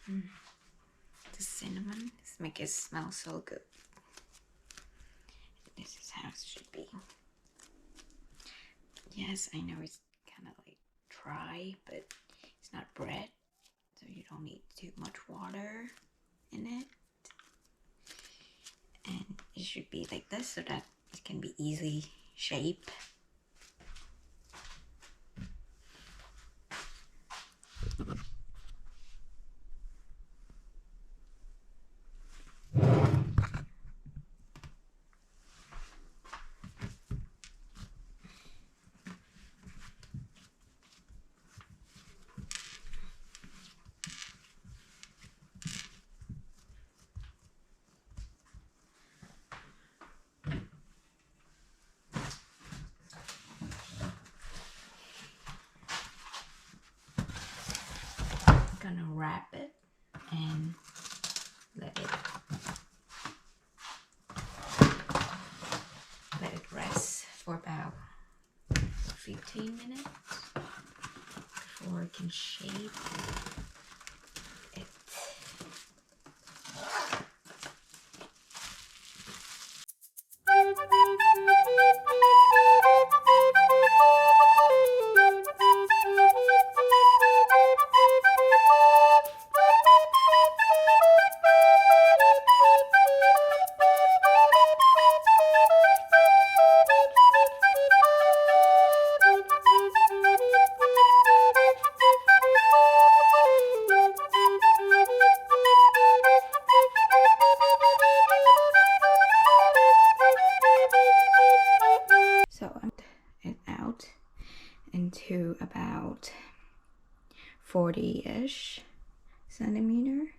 The cinnamon. This makes it smell so good. This is how it should be. Yes, I know it's kind of like dry, but it's not bread, so you don't need too much water in it. And it should be like this so that it can be easily shaped. Gonna wrap it and let it rest for about 15 minutes before it can shape it. Into about 40-ish centimeter,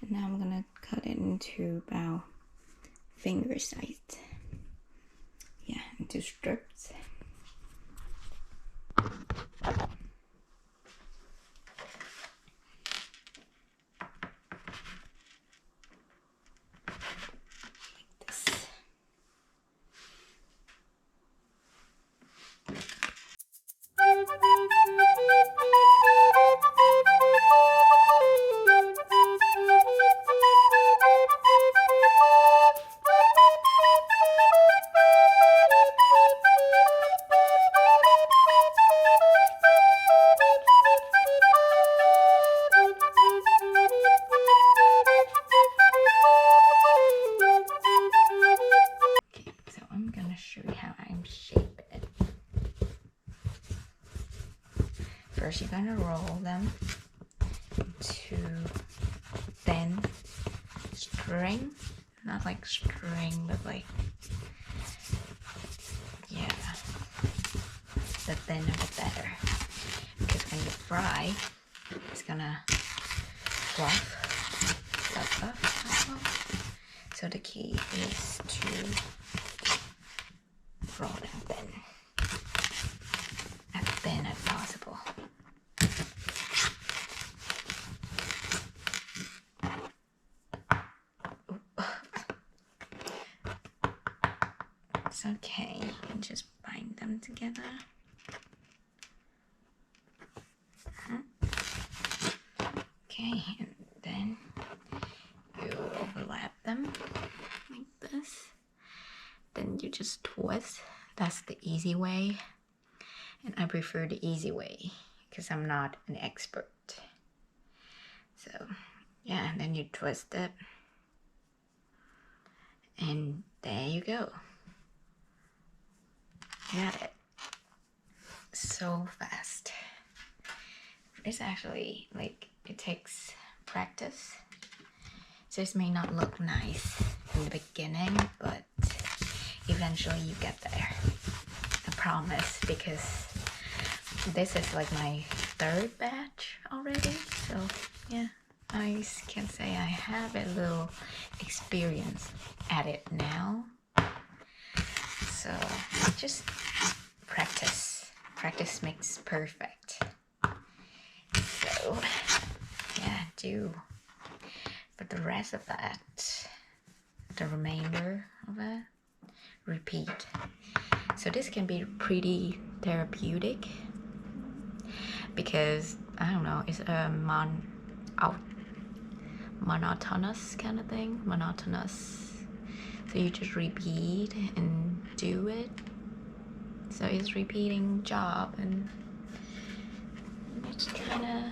and now I'm gonna cut it into about finger size, into strips. First, you're gonna roll them into thin string, not like string, but like, yeah, the thinner the better, because when you fry, it's gonna fluff. So the key is to roll them thin, as thin as possible. It's okay, you can just bind them together. Okay, and then you overlap them like this. Then you just twist. That's the easy way. And I prefer the easy way because I'm not an expert. So, yeah, and then you twist it. And there you go. Got it. So fast. It's actually like, it takes practice. So this may not look nice in the beginning, but eventually you get there. I promise, because this is like my third batch already. So yeah, I can say I have a little experience at it now. So just practice. Practice makes perfect. So yeah, do for the rest of that, the remainder of it, repeat. So this can be pretty therapeutic because, I don't know, it's monotonous kind of thing. Monotonous. So you just repeat and do it. So it's repeating job, and it's kind of,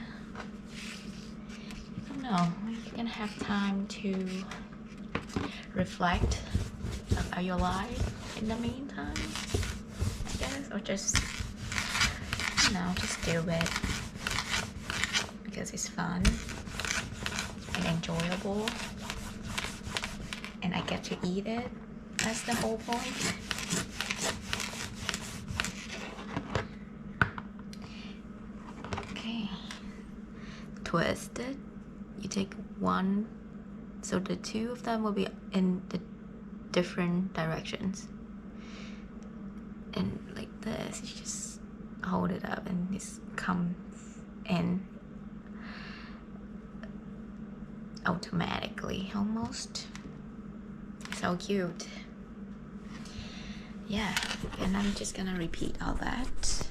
I don't know, you can have time to reflect about your life in the meantime, I guess, or just, you know, just do it because it's fun and enjoyable, and I get to eat it. That's the whole point. Okay, twist it. You take one, so the two of them will be in the different directions, and like this, you just hold it up and this comes in automatically, almost. So cute. Yeah, and I'm just gonna repeat all that.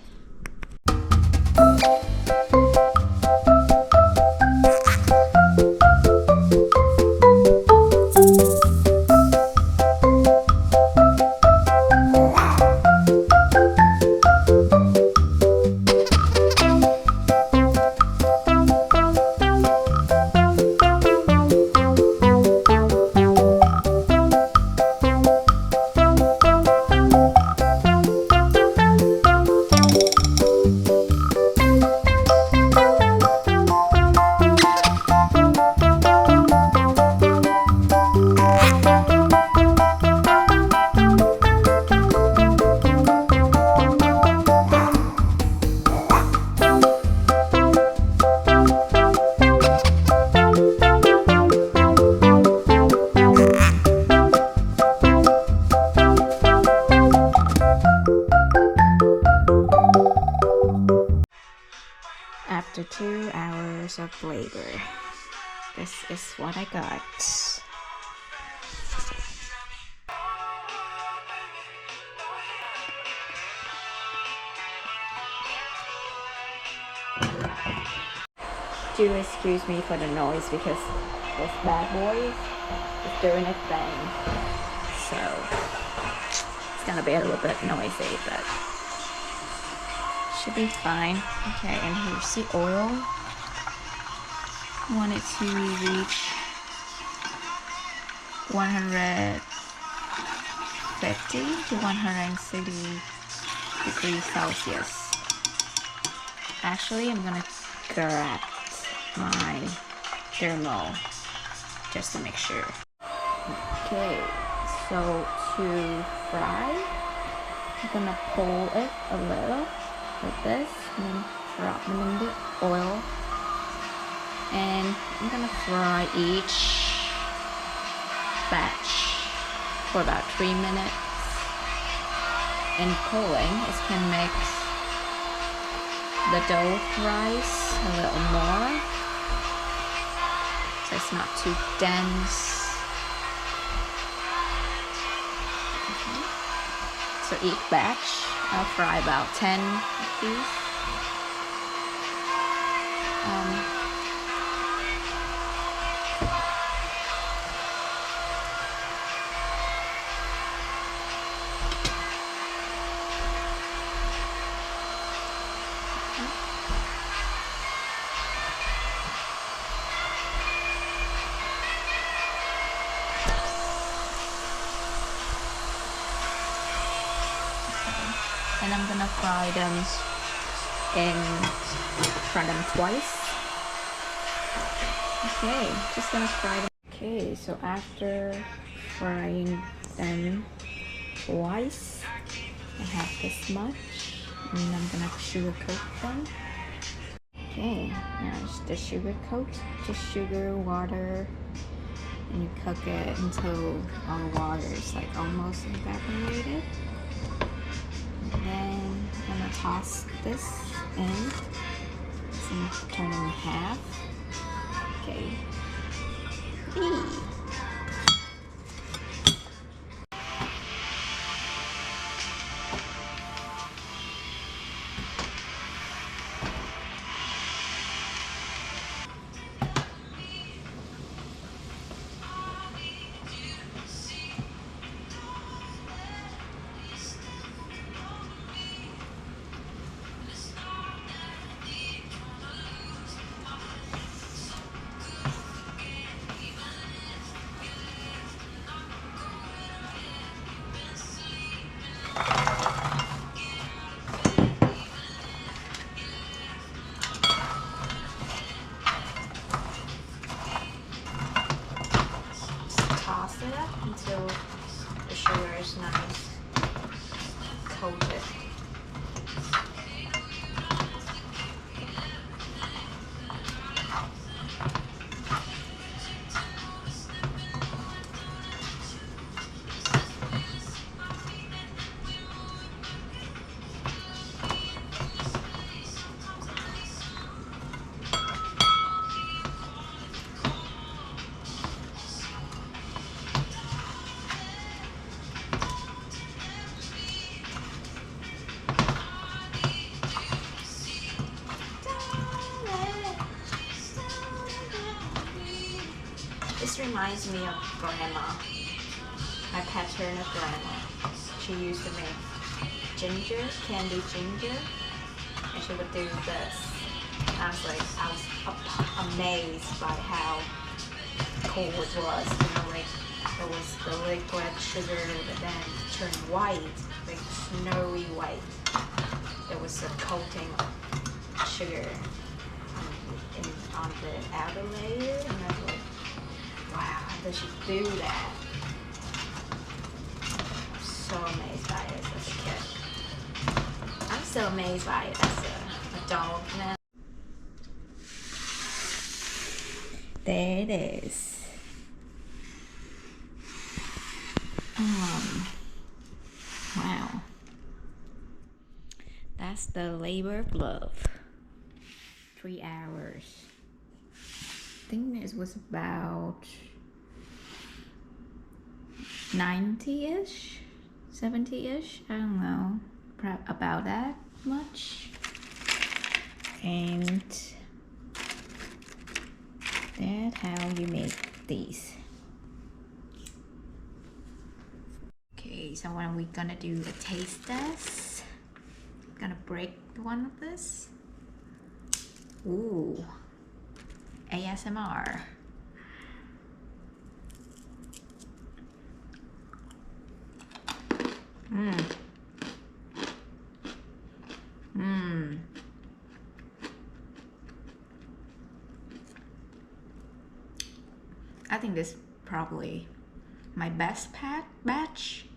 After 2 hours of labor, this is what I got. Do excuse me for the noise because this bad boy is doing its thing. So it's gonna be a little bit noisy, but should be fine. Okay, and here's the oil. I want it to reach 150 to 160 degrees Celsius. Actually, I'm gonna grab my thermal just to make sure. Okay, so to fry, I'm gonna pull it a little like this, and then drop them in the oil, and I'm gonna fry each batch for about 3 minutes. And pulling, it can make the dough rise a little more, so it's not too dense. Okay. So each batch I'll fry about 10 of these. And I'm gonna fry them twice. Okay, just gonna fry them. Okay, so after frying them twice, I have this much, and I'm gonna sugar coat them. Okay, now it's the sugar coat, just sugar, water, and you cook it until all the water is like almost evaporated. Then I'm gonna toss this in and turn it in half. Okay. Eee. This reminds me of grandma, my pattern of grandma. She used to make ginger, candy ginger, and she would do this. I was amazed by how cool it was. You know, like it was the liquid sugar that then turned white, like snowy white. There was a coating of sugar on the outer layer, and I was like, wow, how does she do that? I'm so amazed by it as a kid. I'm so amazed by it as an adult now. There it is. Wow. That's the labor of love. 3 hours. I think this was about 90-ish, 70-ish. I don't know, about that much. And that's how you make these. Okay, so when we're gonna do the taste test, I'm gonna break one of this. Ooh, ASMR. I think this is probably my best batch.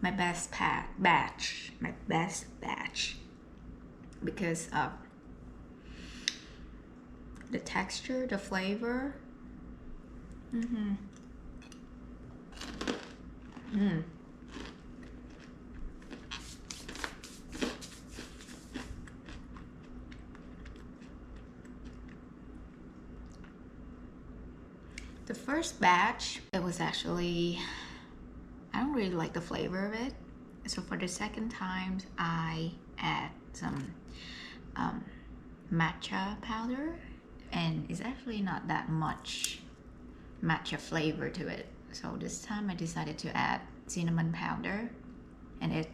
My best batch. Because of the texture, the flavor. The first batch, it was actually, I don't really like the flavor of it. So for the second time, I add some matcha powder, and it's actually not that much matcha flavor to it. So this time I decided to add cinnamon powder, and it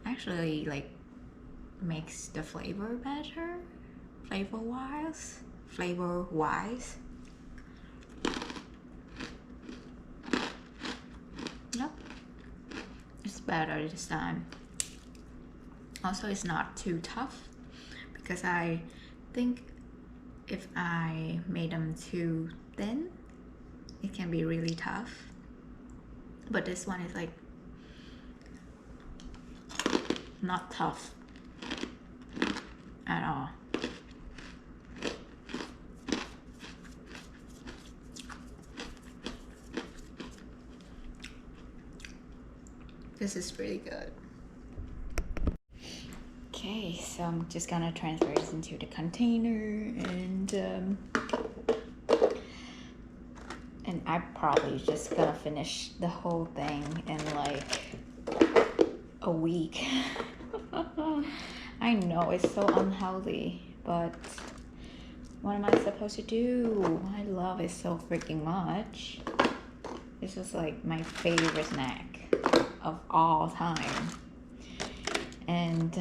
actually like makes the flavor better, flavor-wise. Yep, it's better this time. Also, it's not too tough, because I think if I made them too thin, it can be really tough. But this one is like not tough at all. This is pretty good. Okay, so I'm just gonna transfer this into the container, and I'm probably just gonna finish the whole thing in like a week. I know it's so unhealthy, but what am I supposed to do? I love it so freaking much. This is like my favorite snack of all time, and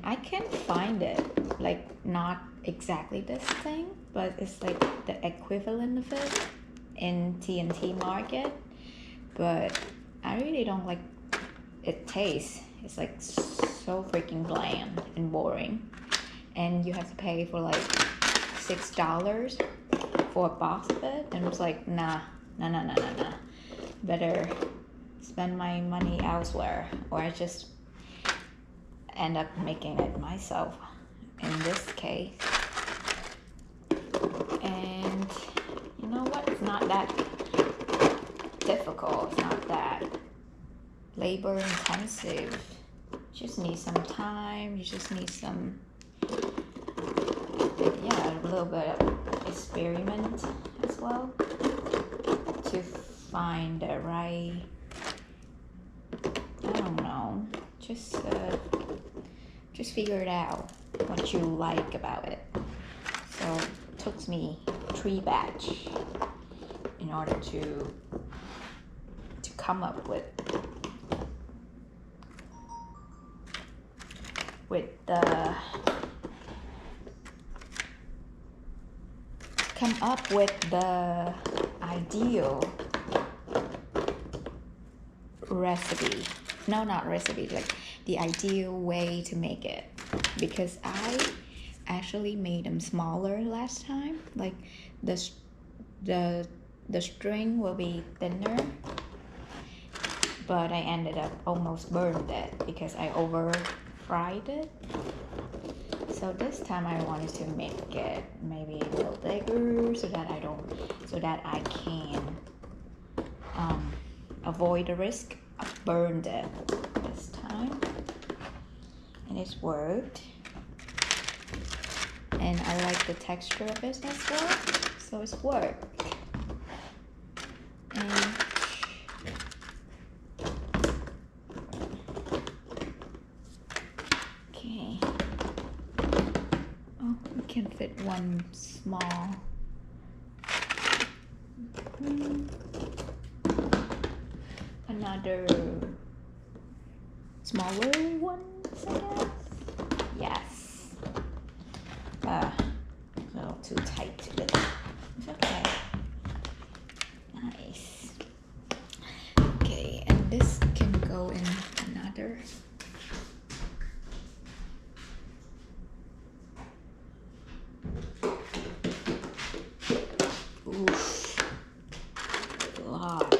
I can't find it, like not exactly this thing, but it's like the equivalent of it in TNT market, but I really don't like it taste. It's like so freaking bland and boring, and you have to pay for like $6 for a box of it, and it was like nah, better spend my money elsewhere, or I just end up making it myself in this case. And you know what, it's not that difficult, it's not that labor intensive. You just need some time, you just need some, yeah, a little bit of experiment as well to find the right, I don't know, just figure it out what you like about it. So took me 3 batch in order to come up with the ideal recipe. No, not recipe, like the ideal way to make it, because I actually made them smaller last time. Like the string will be thinner, but I ended up almost burned it because I over fried it. So this time I wanted to make it maybe a little bigger so that I can avoid the risk of burned it this time. And it's worked. And I like the texture of it as well. So it's worked. And okay. Oh, we can fit one small. Another smaller one, I guess. Yes. A little too tight, but it's okay. Nice. Okay, and this can go in another. Oof. A lot.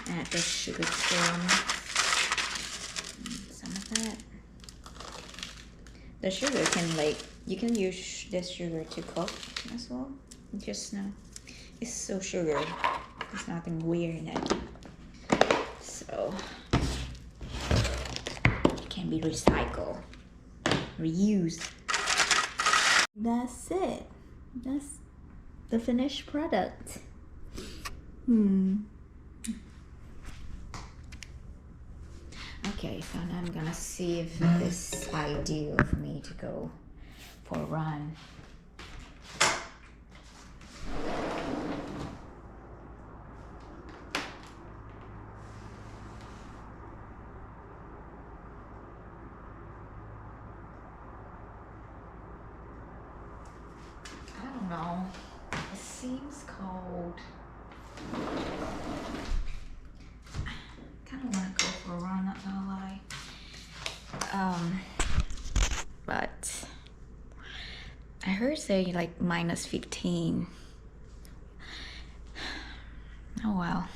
Add the sugar syrup. Some of that. The sugar can you can use this sugar to cook as well. Just know it's so sugar. There's nothing weird in it. So it can be recycled, reused. That's it. That's the finished product. Okay, so now I'm gonna see if it's ideal for me to go for a run. I don't know. It seems cold. Kind of want to go for a run, not gonna lie. But I heard say like -15. Oh well.